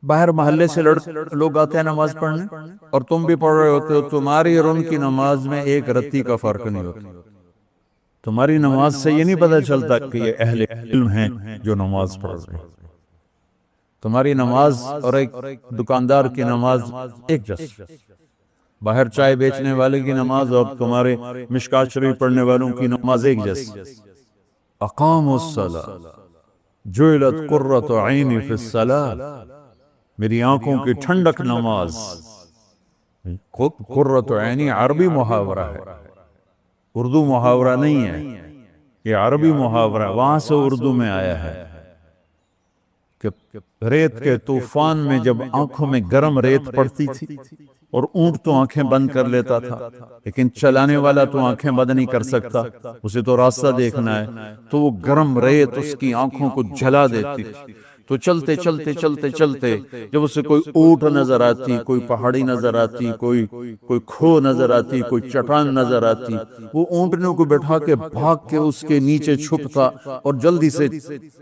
باہر محلے سے لوگ آتے ہیں نماز پڑھنے، اور تم بھی پڑھ رہے ہوتے ہو، تمہاری اور ان کی نماز میں ایک رتی کا فرق نہیں ہوتا۔ تمہاری نماز سے یہ نہیں پتہ چلتا کہ یہ اہل علم ہیں جو نماز پڑھ رہے ہیں۔ تمہاری نماز اور ایک دکاندار کی نماز ایک جیسی، باہر چائے بیچنے والے کی نماز اور تمہارے مشکات شریف پڑھنے والوں کی نماز ایک جیسی۔ اقاموا الصلاۃ جعلت قرۃ عینی فی الصلاۃ، میری آنکھوں کی ٹھنڈک نماز۔ قرۃ عینی عربی محاورہ ہے، اردو محاورہ نہیں ہے، یہ عربی محاورہ وہاں سے اردو میں آیا ہے کہ ریت کے طوفان میں جب آنکھوں میں گرم ریت پڑتی تھی اور اونٹ تو آنکھیں بند کر لیتا تھا، لیکن چلانے والا تو آنکھیں بند نہیں کر سکتا، اسے تو راستہ دیکھنا ہے، تو وہ گرم ریت اس کی آنکھوں کو جلا دیتی تھی۔ تو چلتے چلتے چلتے چلتے جب اسے کوئی اونٹ نظر آتی، کوئی پہاڑی نظر آتی، کوئی کھو نظر آتی، کوئی چٹان نظر آتی، وہ اونٹنوں کو بٹھا کے بھاگ کے اس کے نیچے چھپتا اور جلدی سے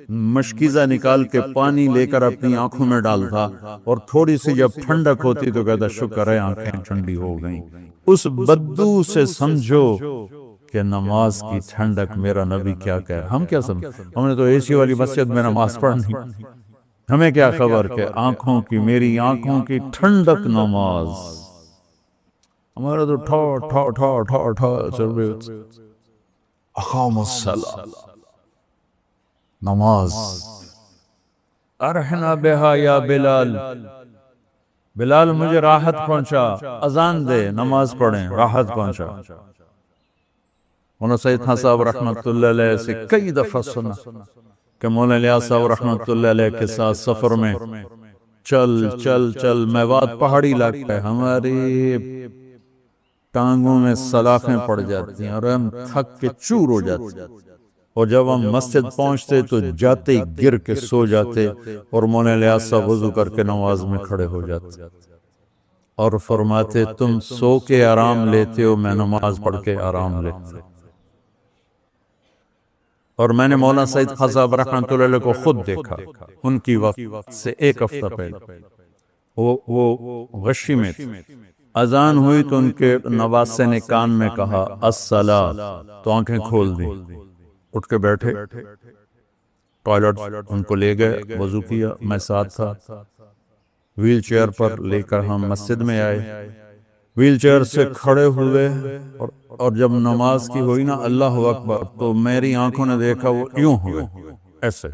مشکیزہ نکال کے پانی لے کر اپنی آنکھوں میں ڈالتا، اور تھوڑی سی جب ٹھنڈک ہوتی تو کہتا شکر ہے آنکھیں ٹھنڈی ہو گئیں۔ اس بدو سے سمجھو کہ نماز کی ٹھنڈک میرا نبی کیا کہہ رہا۔ ہم کیا سمجھ، ہم نے تو اے سی والی مسجد میں نماز پڑھنی، ہمیں کیا خبر کہ آنکھوں کی، میری آنکھوں کی ٹھنڈک نماز۔ ہمارا تو ٹھا ٹھا ٹھا ٹھا ٹھا چل رہے ہوتے۔ اقام الصلاۃ، نماز۔ ارحنا بہا یا بلال، بلال مجھے راحت پہنچا، اذان دے نماز پڑھیں، راحت پہنچا۔ مولانا سید خان صاحب رحمۃ اللہ علیہ سے کئی دفعہ سنا کہ مولانا الیاس صاحب رحمۃ اللہ علیہ کے ساتھ سفر میں چل چل چل، میوات پہاڑی علاقہ ہے، ہماری ٹانگوں میں سلاخیں پڑ جاتی ہیں اور ہم تھک کے چور ہو جاتے ہیں، اور جب ہم مسجد پہنچتے تو جاتے ہی گر کے سو جاتے، اور مولانا الیاس صاحب وضو کر کے نماز میں کھڑے ہو جاتے اور فرماتے تم سو کے آرام لیتے ہو، میں نماز پڑھ کے آرام لیتا ہوں۔ اور میں نے مولانا سید خان صاحب رحمۃ اللہ علیہ کو خود دیکھا، ان کی وقت سے ایک ہفتہ پہلے وہ غشی میں تھے، اذان ہوئی تو ان کے نواسے نے کان میں کہا الصلاۃ، تو آنکھیں کھول دی، اٹھ کے بیٹھے، ٹوائلٹ ان کو لے گئے، وضو کیا، میں ساتھ تھا، ویل چیئر پر لے کر ہم مسجد میں آئے، ویل چیئر سے کھڑے ہوئے، اور جب نماز کی ہوئی نا اللہ اکبر، تو میری آنکھوں نے دیکھا وہ یوں ہوئے ایسے،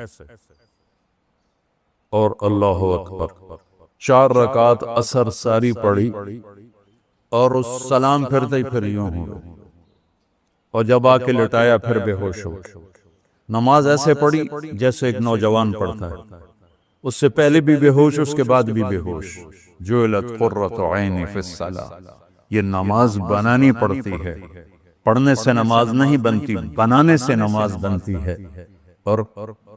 اور اللہ اکبر 4 رکعات عصر ساری پڑھی، اور اس سلام پھرتے ہی پھر یوں ہوئے، اور جب آ کے لٹایا پھر بے ہوش ہو۔ نماز ایسے پڑھی جیسے ایک نوجوان پڑھتا ہے، اس سے پہلے بھی بے ہوش، اس کے بعد بھی بے ہوش۔ جعلت قرۃ عینی فی الصلاۃ، یہ نماز بنانی پڑتی ہے، پڑھنے سے نماز نہیں بنتی، بنانے سے نماز بنتی ہے۔ اور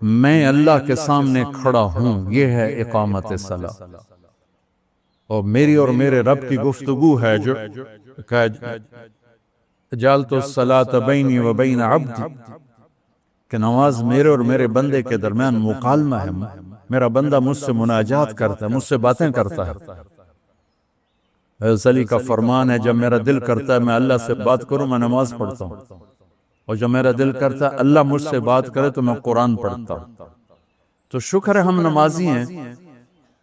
میں اللہ کے سامنے کھڑا ہوں، یہ ہے اقامت صلاۃ، اور میری اور میرے رب کی گفتگو ہے جو کہ جعلت الصلاۃ بینی و بین عبدی، کہ نماز میرے اور میرے بندے کے درمیان مکالمہ ہے، میرا بندہ مجھ سے مناجات کرتا ہے، مجھ سے باتیں کرتا ہے۔ حضرت علی کا فرمان ہے جب میرا دل کرتا ہے میں اللہ سے بات کروں میں نماز پڑھتا ہوں، اور جب میرا دل کرتا ہے اللہ مجھ سے بات کرے تو میں قرآن پڑھتا ہوں۔ تو شکر ہے ہم نمازی ہیں،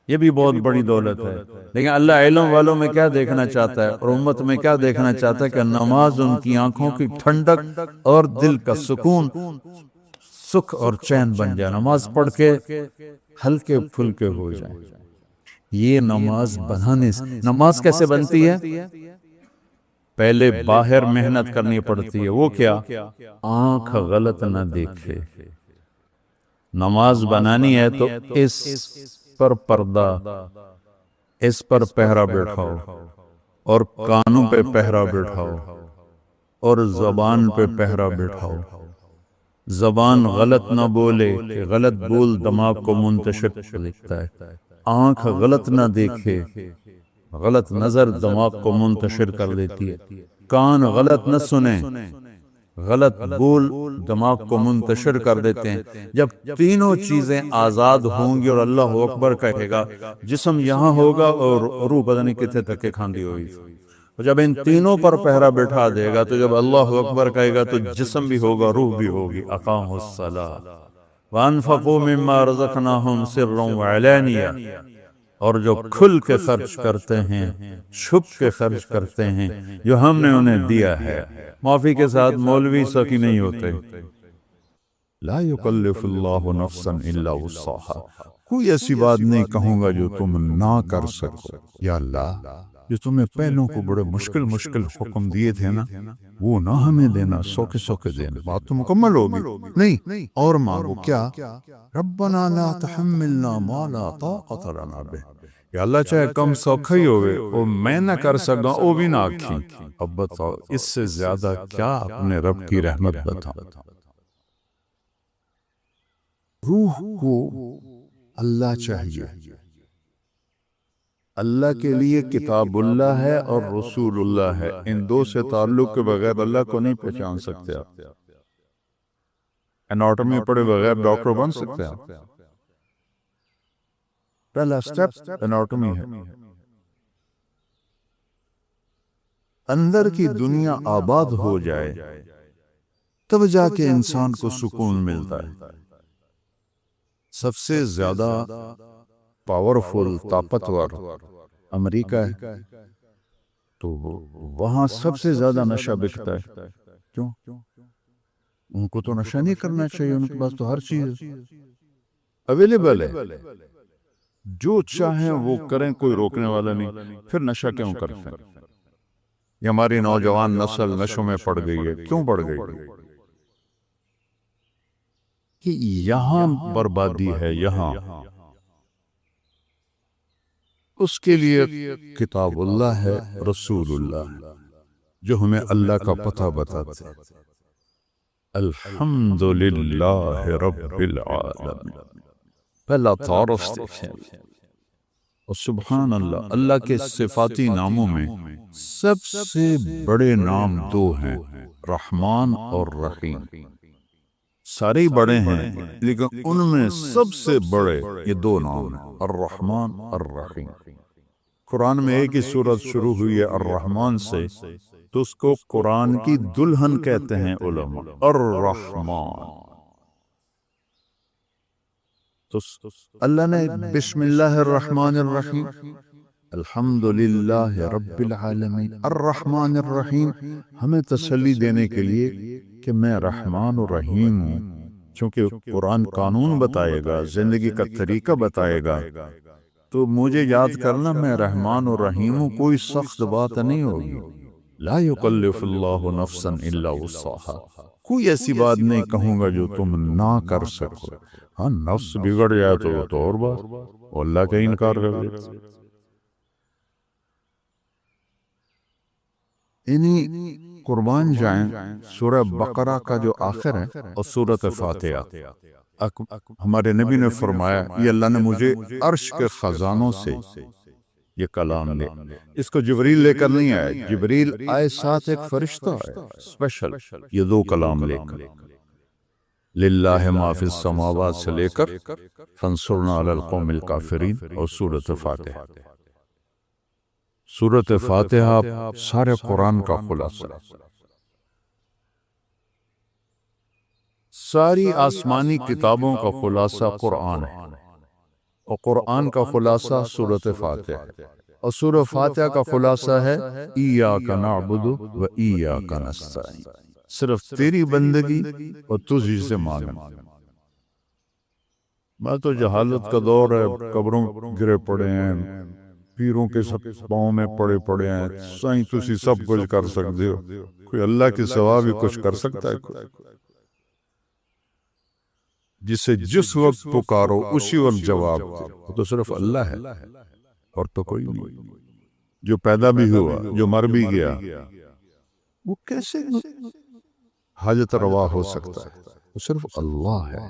یہ بھی بہت بڑی دولت ہے، لیکن اللہ علم والوں میں کیا دیکھنا چاہتا ہے اور امت میں کیا دیکھنا چاہتا ہے کہ نماز ان کی آنکھوں کی ٹھنڈک اور دل کا سکون، سکھ اور چین بن جائے، نماز پڑھ کے ہلکے پھلکے ہو جائیں۔ یہ نماز بنانے سے، نماز کیسے بنتی ہے؟ پہلے باہر محنت کرنی پڑتی ہے، وہ کیا؟ آنکھ غلط نہ دیکھے۔ نماز بنانی ہے تو اس پر پردہ، اس پر پہرا بٹھاؤ، اور کانوں پہ پہرا بٹھاؤ، اور زبان پہ پہرا بٹھاؤ۔ زبان غلط نہ بولے کہ غلط بول دماغ کو منتشر کر دیتا ہے، آنکھ غلط نہ دیکھے، غلط نظر دماغ کو منتشر کر دیتی ہے، کان غلط نہ سنے، غلط بول دماغ کو منتشر کر دیتے ہیں۔ جب تینوں چیزیں آزاد ہوں گی اور اللہ اکبر کہے گا، جسم یہاں ہوگا اور روح پتہ نہیں کتنے تک کے کھاندی ہوئی، اور جب ان تینوں پر پہرا بٹھا دے گا تو جب اللہ اکبر کہے گا تو جسم بھی ہوگا، روح بھی ہوگی۔ اقاموا الصلاۃ وانفقوا مما رزقناہم سرا وعلانیہ، اور جو کھل کے خرچ کرتے ہیں، چھپ کے خرچ کرتے ہیں جو ہم نے انہیں دیا ہے۔ معافی کے ساتھ مولوی سکی نہیں ہوتے۔ لا یکلف اللہ نفسا الا وسعها، کوئی ایسی بات نہیں کہوں گا جو تم نہ کر سکو۔ یا اللہ، جو تمہیں پہلوں کو بڑے مشکل حکم دیے تھے نا، وہ نہ ہمیں دینا، سو کے دینا۔ بات تو مکمل ہوگی نہیں، اور مانگو کیا؟ ربنا لا تحملنا ما لا طاقت لنا به، یا اللہ چاہے کم سوکھا ہی ہوئے وہ میں نہ کر سکا، وہ بھی نہ آکھی۔ اب بتاؤ اس سے زیادہ کیا اپنے رب کی رحمت بتاؤ۔ روح کو اللہ چاہیے، اللہ کے لیے کتاب اللہ ہے اور رسول اللہ ہے، ان دو سے تعلق کے بغیر اللہ کو نہیں پہچان سکتے آپ۔ اناٹومی پڑھے بغیر ڈاکٹر بن سکتے آپ؟ پہلا سٹیپ اناٹومی ہے۔ اندر کی دنیا آباد ہو جائے تب جا کے انسان کو سکون ملتا ہے۔ سب سے زیادہ پاورفل، طاقتور امریکہ ہے، تو وہاں سب سے زیادہ نشہ بکتا ہے۔ کیوں؟ ان کو تو نشہ نہیں کرنا چاہیے، ان کے پاس تو ہر چیز اویلیبل ہے، جو چاہیں وہ کریں، کوئی روکنے والا نہیں۔ پھر نشہ کیوں کرتے ہیں؟ یہ ہماری نوجوان نسل نشوں میں پڑ گئی ہے۔ کیوں پڑ گئی؟ کہ یہاں بربادی ہے، یہاں اس کے لیے کتاب اللہ ہے، رسول اللہ ہے، جو ہمیں اللہ کا پتہ بتاتے ہیں۔ الحمدللہ رب العالمین، پہلا تعارف دیکھیں۔ اور سبحان اللہ، اللہ کے صفاتی ناموں میں سب سے بڑے نام دو ہیں، رحمان اور رحیم۔ سارے ہی بڑے ہیں لیکن ان میں سب سے بڑے یہ دو نام ہیں، الرحمن الرحیم۔ قرآن میں ایک ہی سورت شروع ہوئی ہے الرحمن سے، تو اس کو قرآن کی دلہن کہتے ہیں علماء، الرحمن۔ تو اللہ نے بسم اللہ الرحمن الرحیم، الحمدللہ رب العالمین، الرحمن الرحیم، ہمیں تسلی دینے کے لیے کہ میں رحمان و رحیم ہوں۔ چونکہ قرآن قانون بتائے گا، زندگی کا طریقہ بتائے گا، تو مجھے یاد کرنا میں رحمان و رحیم ہوں، کوئی سخت بات نہیں ہوگی۔ لا یکلف اللہ نفسا الا وسعها، کوئی ایسی بات نہیں کہوں گا جو تم نہ کر سکو۔ ہاں، نفس بگڑ جائے تو اور بات، اللہ کا انکار کر دیتے۔ انہی قربان جائیں سورہ بقرہ کا جو آخر ہے اور سورۃ فاتحہ۔ ہمارے نبی نے فرمایا، یہ اللہ نے مجھے عرش کے خزانوں سے یہ کلام دے۔ اس کو جبریل لے کر نہیں آئے، جبریل آئے ساتھ ایک فرشتہ ہے اسپیشل، یہ دو کلام لے کر، للہ ما فی السماوات سے لے کر فانصرنا علی القوم الکافرین اور سورۃ فاتحہ۔ سورۃ فاتحہ سارے قرآن کا خلاصہ، ساری آسمانی کتابوں کا خلاصہ قرآن ہے، اور قرآن کا خلاصہ سورۃ فاتحہ ہے، اور سورۃ فاتحہ کا خلاصہ ہے ایاک نعبد و ایاک نستعین، صرف تیری بندگی اور تجھ سے مانگنا۔ میں تو جہالت کا دور ہے، قبروں گرے پڑے ہیں، پیروں کے سب پاؤں میں پڑے ہیں، سائیں تسی سب کچھ کر سکتے ہو، کوئی اللہ کے سوا بھی کچھ کر سکتا ہے؟ کوئی جسے جس وقت پکارو اسی وقت جواب دے، وہ تو صرف اللہ ہے اور تو کوئی نہیں۔ جو پیدا بھی ہوا، جو مر بھی گیا، وہ کیسے حاجت روا ہو سکتا ہے؟ وہ صرف اللہ ہے۔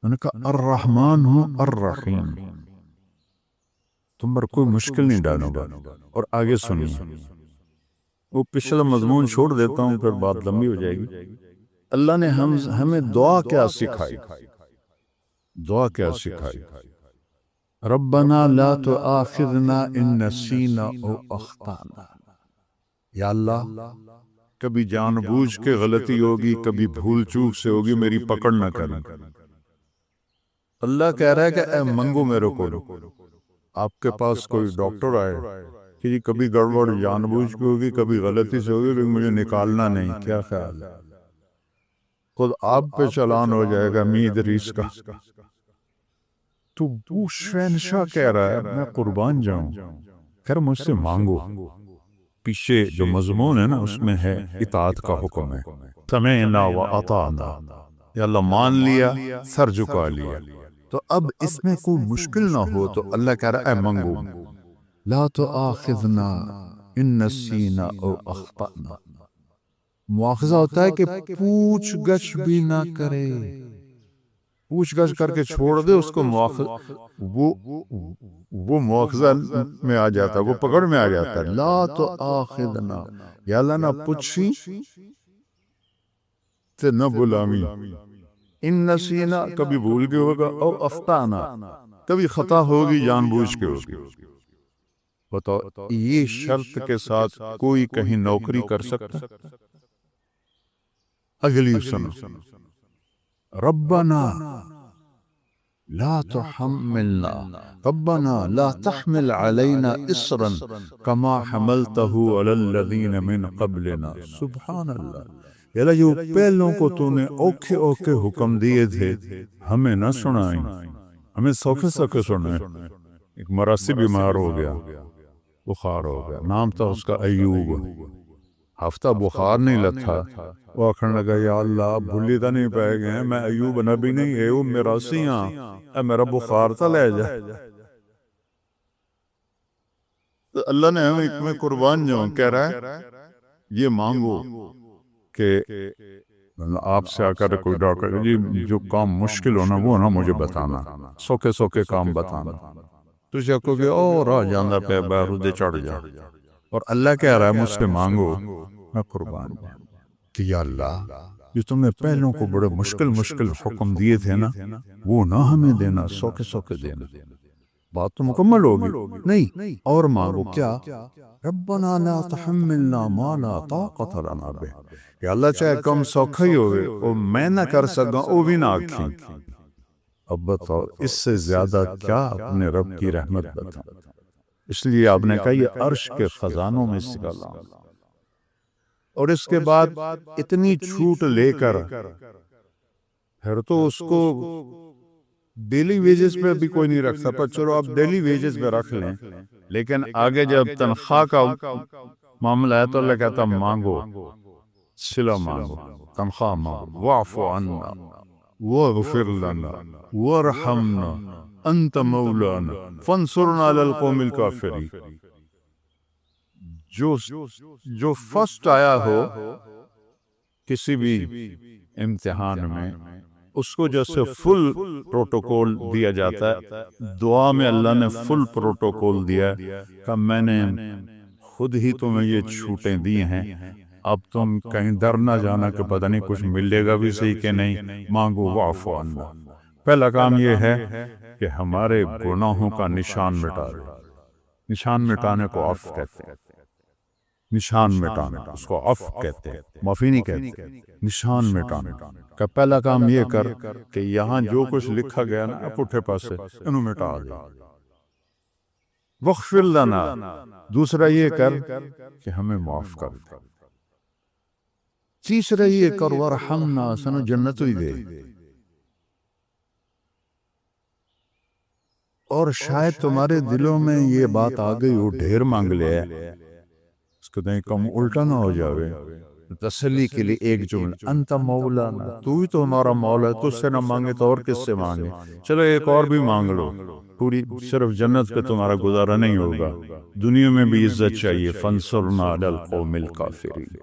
میں نے کہا الرحمن ہوں الرحیم، تم پر کوئی مشکل نہیں ڈالوں گا۔ اور آگے سنیے، وہ پچھلا مضمون چھوڑ دیتا ہوں، پھر بات لمبی ہو جائے گی۔ اللہ نے ہمیں دعا کیا سکھائی، دعا کیا سکھائی؟ ربنا لا تؤاخذنا ان نسینا او اخطانا، یا اللہ کبھی جان بوجھ کے غلطی ہوگی، کبھی بھول چوک سے ہوگی، میری پکڑ نہ کرنا۔ اللہ کہہ رہا ہے کہ اے منگو میرے کو، آپ کے پاس کوئی ڈاکٹر آئے کہ جی کبھی گڑبڑ جان بوجھ کے ہوگی، کبھی غلطی سے ہوگی، لیکن مجھے نکالنا نہیں، کیا خیال ہے؟ خود آپ پہ چلان ہو جائے گا مید ریس کا۔ تو وہ شہنشاہ کہہ رہا ہے میں قربان جاؤں، خیر مجھ سے مانگو۔ پیچھے جو مضمون ہے نا اس میں ہے اطاعت کا حکم ہے، سمعنا و اطعنا، یا اللہ مان لیا، سر جھکا لیا۔ تو اب اس میں کوئی مشکل نہ ہو تو اللہ کہہ رہا ہے اے منگو، لا تؤاخذنا ان نسینا او اخطأنا۔ مواخذہ ہوتا ہے کہ پوچھ گچھ بھی نہ کرے، پوچھ گچھ کر کے چھوڑ دے اس کو، وہ مواخذہ میں آ جاتا ہے، وہ پکڑ میں آ جاتا ہے۔ لا تؤاخذنا، یا اللہ نہ پوچھی تے نہ بلامی، ان نسینا کبھی بھول کے ہوگا، او اخطانا کبھی خطا ہوگی جان بوجھ کے ہوگی۔ بتاؤ یہ شرط کے ساتھ کوئی کہیں نوکری کر سکتا؟ اگلی سنو، ربنا لا تحملنا، ربنا لا تحمل علينا اصرا كما حملته على الذين من قبلنا۔ سبحان اللہ، یا اللہ جو پہلوں کو تو نے اوکھے اوکھے حکم دیے تھے ہمیں نہ سنائیں، ہمیں سوکھے سوکھے سنائیں۔ ایک مراسی بیمار ہو گیا، بخار ہو گیا، نام تھا اس کا ایوب، ہفتہ بخار نہیں لتھا، وہ آخر لگا یا اللہ بھولی تو نہیں پائے گئے، میں ایوب نبی نہیں، ایوب میراسی ہاں، اے میرا بخار تھا لے جا۔ تو اللہ نے ہمیں ایک میں قربان جاؤں کہہ رہا ہے یہ مانگو کہ آپ سے آ کر کوئی ڈاکٹر جی جو کام مشکل ہونا وہ نا مجھے بتانا، سوکھے سوکھے کام بتانا، تجھے کو کہ او راہ جاندہ پہ بارودے چڑھ جا، اور اللہ کہہ رہا ہے مجھ سے مانگو میں قربان جاؤں کہ یا اللہ جو تم نے پہلوں کو بڑے مشکل حکم دیے تھے نا وہ نہ ہمیں دینا، سوکھے سوکھے دینا۔ بات تو مکمل ہوگی نہیں، اور مانگو کیا؟ ربنا لا تحملنا ما لا طاقت لنا به، یا اللہ چاہے کم سوکھا ہی ہوئے اور میں نہ کر سکا وہ بھی نہ آکھیں۔ اب بتاؤ اس سے زیادہ کیا اپنے رب کی رحمت بتاؤں؟ اس لیے آپ نے کہا یہ عرش کے خزانوں میں سے کلام، اور اس کے بعد اتنی چھوٹ لے کر پھر تو اس کو ڈیلی ویجز پہ بھی کوئی نہیں رکھتا، پر چلو آپ ڈیلی ویجز پہ رکھ لیں، لیکن آگے جب تنخواہ کا معاملہ ہے تو اللہ کہتا مانگو، صلہ مانگو، تنخواہ مانگو، واعف عنا واغفر لنا وارحمنا انت مولانا فانصرنا علی القوم الکافرین۔ جو فرسٹ آیا ہو کسی بھی امتحان میں اس کو جیسے فل پروٹوکول دیا جاتا ہے، دعا میں اللہ نے فل پروٹوکول دیا کہ میں نے خود ہی تمہیں یہ چھوٹیں دی ہیں، اب تم کہیں در نہ جانا کہ پتہ نہیں کچھ ملے گا بھی صحیح کہ نہیں، مانگو واعف عنا۔ پہلا کام یہ ہے کہ ہمارے گناہوں کا نشان مٹا دو، نشان مٹانے کو عفو کہتے ہیں، نشان مٹانا اس کو عفو کہتے ہیں، معافی نہیں کہتے، نشان مٹانا کا پہلا کام یہ کر کہ یہاں جو کچھ لکھا گیا نا پٹھے پاسے انہوں مٹا دے۔ وغفر لنا، دوسرا یہ کر کہ ہمیں معاف کر دے، تیسرا یہ کر ورحمنا، سنو جنت ہی دے۔ اور شاید تمہارے دلوں میں یہ بات آ گئی وہ ڈھیر مانگ لے، اس کو کہیں کم الٹا نہ ہو جاوے، تسلی کے لیے ایک جملہ انت مولانا، تو ہی تو ہمارا مولا ہے، تجھ سے نہ مانگے تو اور کس سے مانگے، چلو ایک اور بھی مانگ لو، پوری صرف جنت پہ تمہارا گزارا نہیں ہوگا، دنیا میں بھی عزت چاہیے، فانصرنا علی القوم الکافرین،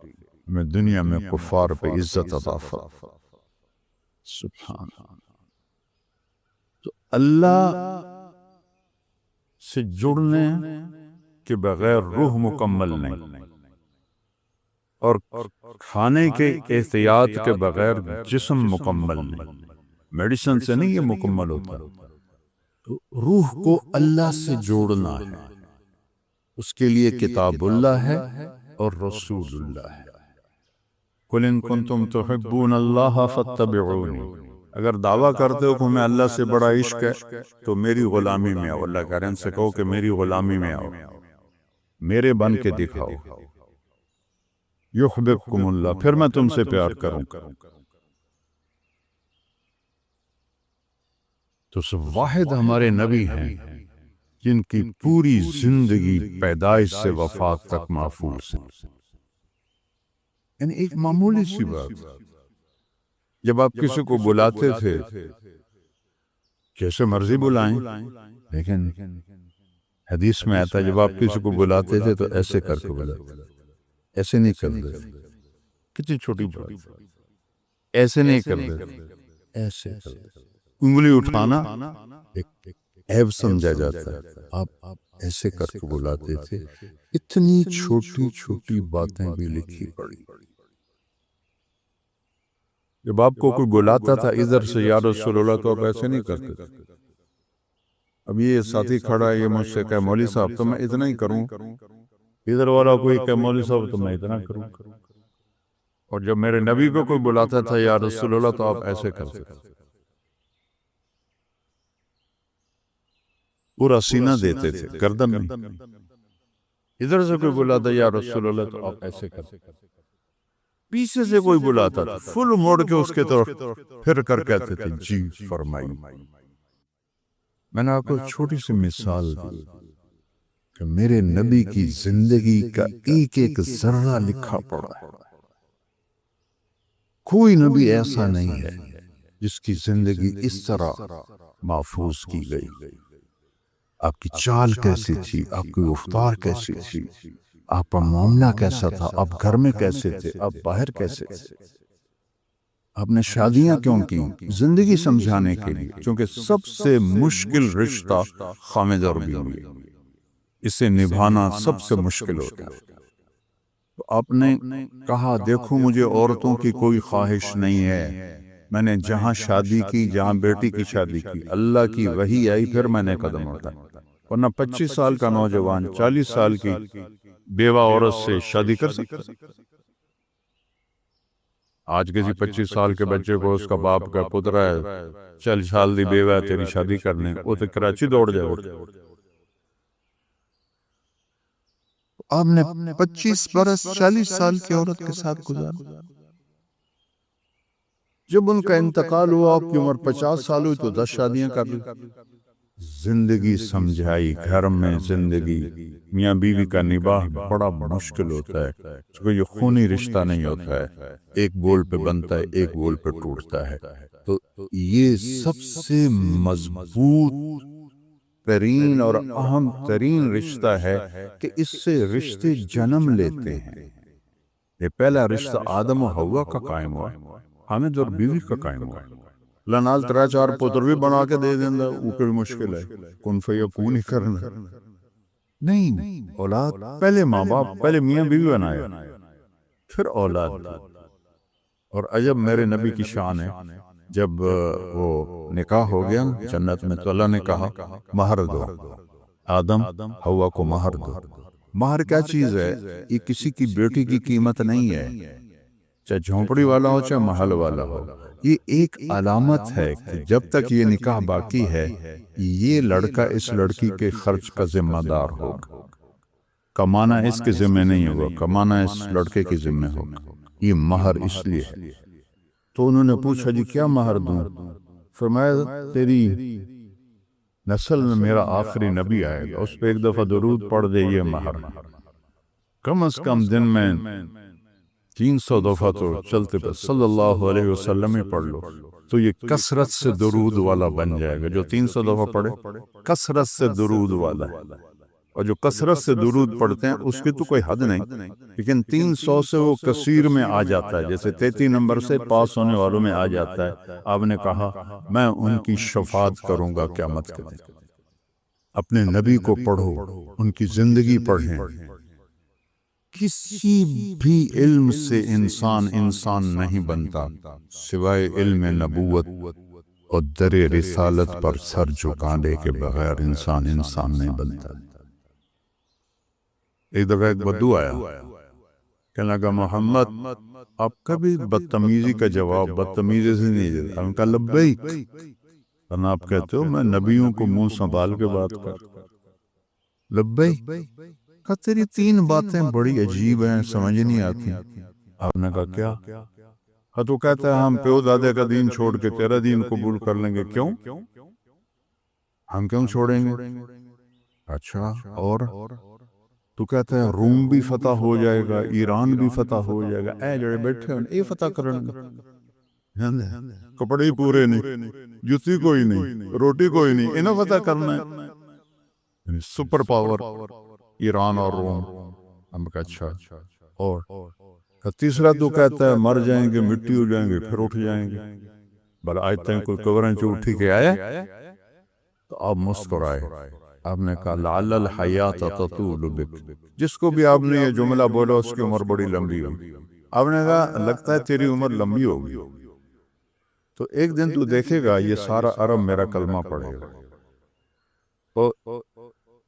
میں دنیا میں کفار پہ عزت عطا فرما۔ سبحان اللہ، تو اللہ سے جڑنے کے بغیر روح مکمل نہیں۔ اور کھانے کے احتیاط کے بغیر جسم مکمل نہیں، میڈیسن سے نہیں یہ مکمل ہوتا۔ تو روح کو اللہ سے جوڑنا ہے، اس کے لیے کتاب اللہ ہے اور رسول اللہ ہے۔ قُلْ إِن كُنتُمْ تُحِبُّونَ اللَّهَ فَاتَّبِعُونِ، اگر دعویٰ کرتے ہو کہ ہمیں اللہ سے بڑا عشق ہے تو میری غلامی میں آؤ۔ اللہ کہہ رہے ہیں ان سے کہو کہ میری غلامی میں آؤ، میرے بن کے دکھاؤ، یحببکم اللہ، پھر میں تم سے پیار کروں گا۔ تو سب واحد ہمارے نبی ہیں جن کی پوری زندگی پیدائش سے وفات تک محفوظ ہے۔ یعنی ایک معمولی سی بات، جب آپ کسی کو بلاتے تھے جیسے مرضی بلائیں، لیکن حدیث میں آتا ہے جب آپ کسی کو بلاتے تھے تو ایسے کر کے بلاتے، ایسے نہیں کرتے، کتنی چھوٹی بات، ایسے نہیں کرتے، ایسے کرتے۔ انگلی اٹھانا ایک عیب سمجھا جاتا ہے، آپ ایسے کر کے بلاتے تھے۔ اتنی چھوٹی چھوٹی باتیں بھی لکھی پڑی۔ جب آپ کو کوئی بلاتا تھا ادھر سے یا رسول اللہ تو آپ ایسے نہیں کرتے تھے۔ اب یہ ساتھی کھڑا ہے، یہ مجھ سے کہے مولوی صاحب تو میں اتنا ہی کروں، ادھر والا کوئی کہے مولوی صاحب تو میں اتنا کروں۔ اور جب میرے نبی کو کوئی بلاتا تھا یا رسول اللہ تو آپ ایسے کرتے تھے، پورا سینہ دیتے تھے، گردن نہیں۔ ادھر سے کوئی بلاتا یا رسول اللہ تو آپ ایسے کرتے تھے۔ پیچھے سے کوئی بلاتا تھا فل موڑ کے اس کے طرف پھر کر کہتے تھے جی فرمائی۔ میں نے آپ کو چھوٹی سی مثال دی کہ میرے نبی کی زندگی کا ایک ایک ذرہ لکھا پڑا ہے۔ کوئی نبی ایسا نہیں ہے جس کی زندگی اس طرح محفوظ کی گئی۔ آپ کی چال کیسی تھی، آپ کی رفتار کیسی تھی، آپ کا معاملہ کیسا تھا، آپ گھر میں کیسے تھے، آپ باہر کیسے تھے، آپ نے شادیاں کیوں کی، زندگی سمجھانے کے لیے، چونکہ سب سے مشکل رشتہ خامد اور بیوی ہے، اسے نبھانا سب سے مشکل ہوتا ہے۔ تو آپ نے کہا دیکھو مجھے عورتوں کی کوئی خواہش نہیں ہے، میں نے جہاں شادی کی، جہاں بیٹی کی شادی کی، اللہ کی وحی آئی پھر میں نے قدم اٹھایا، ورنہ 25 سال کا نوجوان 40 سال کی بیوہ عورت سے شادی کر سکتا۔ آج کسی 25 سال کے بچے کو اس کا باپ کا پتر ہے 40 سال دی بیوہ ہے تیری شادی کرنے، وہ تو کراچی دوڑ جائے گا۔ آپ نے 25 برس 40 سال کی عورت کے ساتھ گزارا۔ جب ان کا انتقال ہوا، آپ کی عمر 50 سال ہوئی تو 10 شادیاں کر لی۔ زندگی سمجھائی، گھر میں زندگی، میاں بیوی کا نباہ بڑا مشکل ہوتا ہے، کیونکہ یہ خونی رشتہ نہیں ہوتا ہے، ایک بول پہ بنتا ہے، ایک بول پہ ٹوٹتا ہے۔ تو یہ سب سے مضبوط ترین اور اہم ترین رشتہ ہے کہ اس سے رشتے جنم لیتے ہیں۔ یہ پہلا رشتہ آدم و حوا کا قائم ہوا، حامد اور بیوی کا قائم ہوا۔ لنال 3-4 پتر بھی بنا کے دے دینا، اوپر مشکل ہے، کن فیکون ہی کرنا نہیں۔ اولاد پہلے ماں باپ، پہلے میاں بیوی بنایا، پھر اولاد دی۔ اور عجب میرے نبی کی شان ہے، جب وہ نکاح ہو گیا جنت میں تو اللہ نے کہا مہر دو، آدم حوا کو مہر دو۔ مہر کیا چیز ہے؟ یہ کسی کی بیٹی کی قیمت نہیں ہے، چاہے جھونپڑی والا ہو چاہے محل والا ہو، یہ ایک علامت ہے کہ جب تک یہ نکاح باقی ہے یہ لڑکا اس لڑکی کے خرچ کا ذمہ دار ہوگا، کمانا اس کے ذمہ نہیں ہوگا، کمانا اس لڑکے کے ذمہ ہوگا۔ یہ مہر اس لیے ہے۔ تو انہوں نے پوچھا جی کیا مہر دوں؟ فرمایا تیری نسل میں میرا آخری نبی آئے گا، اس پہ ایک دفعہ درود پڑھ دے، یہ مہر، کم از کم دن میں 300 دفعہ تو چلتے پہ صلی اللہ علیہ وسلم ہی پڑھ لو تو یہ کثرت سے درود والا بن جائے گا۔ جو 300 دفعہ پڑھے کثرت سے درود والا ہے، اور جو کثرت سے درود پڑھتے ہیں اس کی تو کوئی حد نہیں، لیکن 300 سے وہ کثیر میں آ جاتا ہے، جیسے 33 نمبر سے پاس ہونے والوں میں آ جاتا ہے۔ آپ نے کہا میں ان کی شفاعت کروں گا قیامت کے دن۔ اپنے نبی کو پڑھو، ان کی زندگی پڑھیں، کسی بھی علم سے انسان نہیں بنتا سوائے علم نبوت اور در رسالت پر سر جھکانے کے بغیر انسان نہیں بنتا۔ ایک دفعہ ایک بدو آیا، کہنے لگا محمد آپ کبھی بدتمیزی کا جواب بدتمیزی سے نہیں دیتا۔ ہم کہا لبیک، ورنہ آپ کہتے ہو میں نبیوں کو منہ سنبھال کے بات کر۔ لبیک کہا تیری 3 باتیں بڑی عجیب ہیں، سمجھ نہیں آتی۔ آپ نے کہا کیا؟ تو کہتا ہے ہم پیو دادے کا دین چھوڑ کے تیرا دین قبول کر لیں گے۔ کیوں؟ ہم کیوں چھوڑیں گے؟ اچھا اور؟ تو کہتا ہے روم بھی فتح ہو جائے گا، ایران بھی فتح ہو جائے گا، اے جڑے بیٹھے ہیں اے فتح کرن گے، کپڑے ہی پورے نہیں، جوتی کوئی نہیں، روٹی کوئی نہیں، انہیں فتح کرنا ہے، سپر پاور ایران اور روم۔ ہم کہا اچھا اور؟ تیسرا تو کہتا ہے مر جائیں گے، مٹی ہو جائیں گے، پھر اٹھ جائیں گے۔ بل آج تک کوئی قبریں سے اٹھی کے آیا؟ تو آپ مسکرائے۔ آپ نے کہا لعل الحیات تطول بک، جس کو بھی آپ نے یہ جملہ بولا اس کی عمر بڑی لمبی ہوگی۔ آپ نے کہا لگتا ہے تیری عمر لمبی ہوگی، تو ایک دن تو دیکھے گا یہ سارا عرب میرا کلمہ پڑھے گا،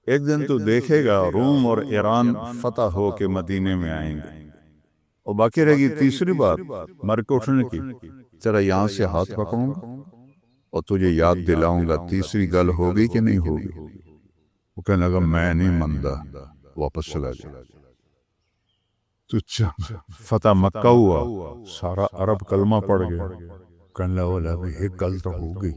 ایک دن تو دیکھے گا روم اور ایران فتح ہو کے مدینے میں آئیں گے، اور باقی رہے گی تیسری بات مر کے اٹھنے کی، تیرا یہاں سے ہاتھ پکڑوں گا اور تجھے یاد دلاؤں گا تیسری گل ہوگی کہ نہیں ہوگی؟ وہ کہنے لگا میں نہیں مندہ، واپس چلا جائے۔ تو فتح مکہ ہوا، سارا عرب کلمہ پڑھ گیا۔ کہنے لگا ایک گل تو ہوگی،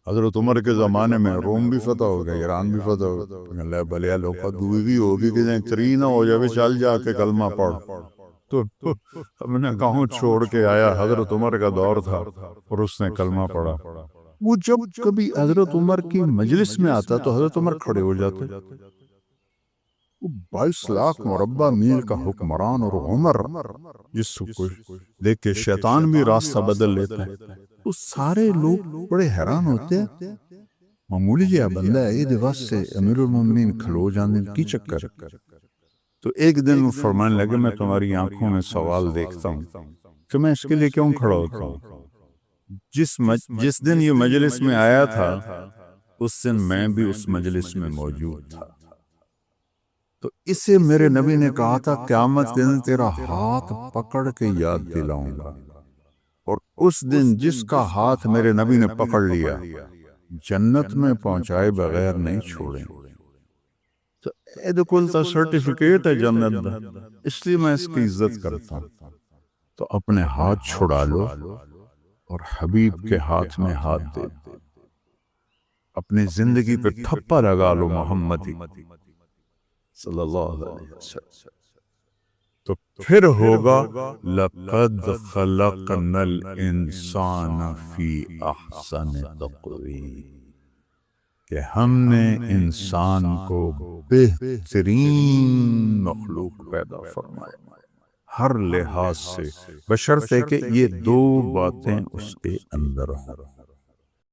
حضرت عمر کے زمانے میں روم بھی فتح ہو گیا، ایران بھی فتح ہو گیا۔ کہنے لگا بلیا لوکا دوئی ہوگی کہ جائیں تری نہ ہو جائے، چل جا کے کلمہ پڑھ۔ تو ہم نے کہوں چھوڑ کے آیا، حضرت عمر کا دور تھا اور اس نے کلمہ پڑھا۔ وہ جب کبھی حضرت عمر کی مجلس میں آتا تو حضرت عمر کھڑے ہو جاتے۔ 22 لاکھ مربع میل کا حکمران اور عمر، جس کو دیکھ کے شیطان بھی راستہ بدل لیتا ہے، تو سارے لوگ بڑے حیران ہوتے ہیں، معمولی جہا بندہ ہے یہ دیواس سے امیر المومنین کھلو جانے کی چکر۔ تو ایک دن وہ فرمانے لگے میں تمہاری آنکھوں میں سوال دیکھتا ہوں کہ میں اس کے لیے کیوں کھڑا ہوتا ہوں؟ جس دن یہ مجلس میں آیا تھا اس دن میں بھی اس مجلس میں موجود تھا، تو اسے میرے نبی نے کہا تھا قیامت کے دن تیرا ہاتھ پکڑ کے یاد دلاؤں گا، اور اس دن جس کا ہاتھ میرے نبی نے پکڑ لیا جنت میں پہنچائے بغیر نہیں چھوڑیں۔ تو ایدکل تا سرٹیفکیٹ ہے جنت دا، اس لیے میں اس کی عزت کرتا ہوں۔ تو اپنے ہاتھ چھڑا لو اور حبیب کے ہاتھ میں ہاتھ دے، اپنی زندگی پہ ٹھپا لگا لو محمدی صلی اللہ علیہ وسلم، تو پھر ہوگا لَقَدْ خَلَقْنَا الْإِنسَانَ فِي أَحْسَنِ تَقْوِيمٍ، کہ ہم نے انسان کو بہترین مخلوق پیدا فرمایا ہر لحاظ سے، بشرط ہے کہ یہ 2 باتیں اس کے اندر ہوں۔